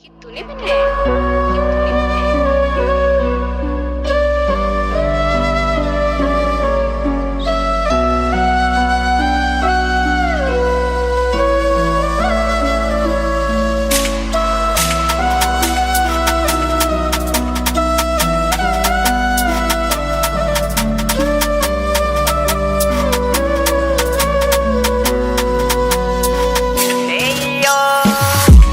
ये तूने बनाया है? ये तूने बनाया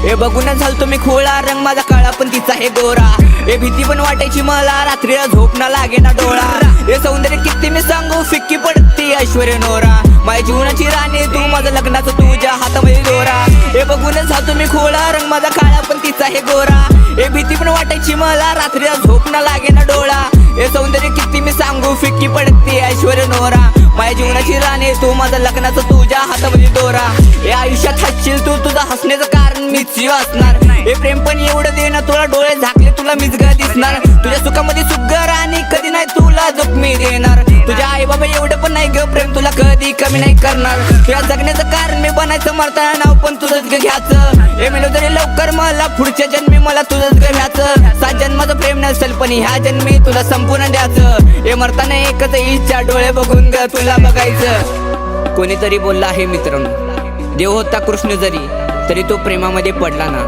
हे बघूनच झालतो मी खोळा, रंग माझा काळा पण तिचा हे गोरा. हे भीती पण वाटायची मला, रात्रीला झोप ना लागे ना डोळा. हे सौंदर्य किती मी सांगू, फिक्की पडती ऐश्वर्य नोरा. माझ्या जीवनाची राणी तू, माझं लग्नाचं तुझ्या हातामध्ये दोरा. हे बघूनच झालतो मी खोळा, रंग माझा काळा पण तिचा हे गोरा. हे भीती पण वाटायची मला, रात्रीला झोप ना लागे ना डोळा. हे सौंदर्य किती मी सांगू, फिक्की पडती ऐश्वर्य नोरा. माझ्या जीवनाची राणी तू, माझं लग्नाचं तुझ्या हातामध्ये दोरा. हे आयुष्यात हसशील तू, तुझं हसण्याचं कारण मीच असणार. हे प्रेम पण एवढं दे ना, तुला डोळे झाकले तुला मीच ग दिसणार. तुझ्या सुखामध्ये सुख राणी, कधी नाही तुला जखमी देणार. तुझ्या आई बाबा एवढं पण नाही ग प्रेम, तुला कधी कमी नाही करणार. तुझ्या जगण्याचं कारण मी बनायचं, मरताना नाव पण तुझंच ग घ्यायचं. हे मिळो तरी लवकर मला, पुढच्या जन्मी मला तुझंच ग घ्यायचं. 7 जन्माचं प्रेम नसेल पण ह्या जन्मी तुला संपूर्ण द्यायचं. हे मरताना एकच इच्छा, डोळे बघून ग तुला बघायचं. कोणीतरी बोलला आहे मित्रांनो, देव होता कृष्ण जरी तरी तो प्रेमामध्ये पडला ना.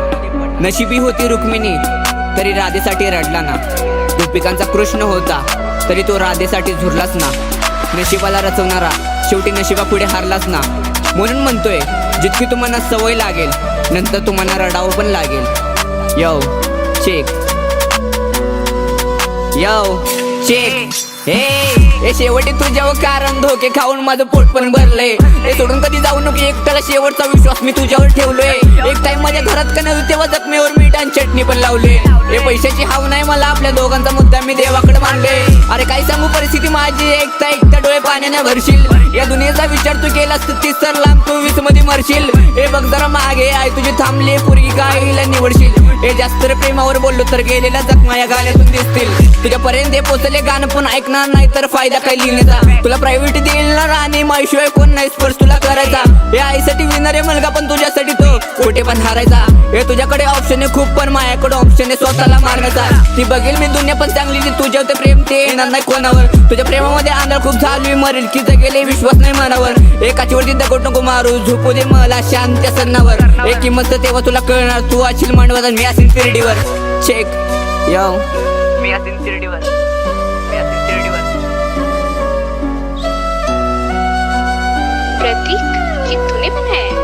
नशिबी होती रुक्मिणी तरी राधेसाठी रडला ना. गोपिकांचा कृष्ण होता तरी तो राधेसाठी झुरलाच ना. नशिबाला रचवणारा शेवटी नशिबा पुढे हारलाच ना. म्हणून म्हणतोय, जितकी तुम्हाला सवय लागेल नंतर तुम्हाला रडावं पण लागेल. यो चेक, यो चेक. हे शेवटी तुझ्यावर कारण धोके खाऊन माझं पोट पण भरलंय. हे सोडून कधी जाऊ नको एकट्याला, शेवटचा विश्वास मी तुझ्यावर ठेवलोय. एक टाइम माझ्या घरात का नव्हती तेव्हा जखमीवर मीठ आणि चटणी पण लावले. हे पैशाची हाव नाही मला, आपल्या दोघांचा मुद्दा मी देवाकडे मांडले. अरे काय सांगू परिस्थिती माझी, एकटा डोळे पाण्याने भरशील. या दुनियेचा विचार तू केलास तर 30 तर लांब तू 20 मध्ये मरशील. हे बघ जरा मागे आहे तुझी थांबले, पोरगी गाईला निवडशील. हे जास्त प्रेमावर बोललो तर गेलेला जखमा या गाण्यातून दिसतील. तुझ्यापर्यंत हे पोचले गाणं पण ऐकणार नाही तर फायदा काय लिहिण्याचा. तुला प्रायव्हेट देणार आणि माझ्याशिवाय कोण नाही स्पर्श तुला करायचा. हे आईसाठी विणार आहे मुलगा पण तुझ्यासाठी तो कुठे पण हारायचा. हे तुझ्याकडे ऑप्शन आहे खूप पण माझ्याकडे ऑप्शन आहे स्वतःला मारण्याचा. ती बघेल मी दुनिया पण चांगली, ती तुझ्या ते प्रेम ते येणार नाही कोणावर. तुझ्या प्रेमामध्ये आंधळ खूप झाली, मरेल की जगेले विश्वास नाही मनावर. एकाची वरती दगड नको मारू, झोपू दे मला शांत सन्नावर. एक किंमत तेव्हा तुला कळणार, तू असेल मांडवाचा मी असेल तिरडीवर. चेक यो, मी असेल तिरडीवर, मी असेल तिरडीवर. प्रतीक, ये तूने बनाया है?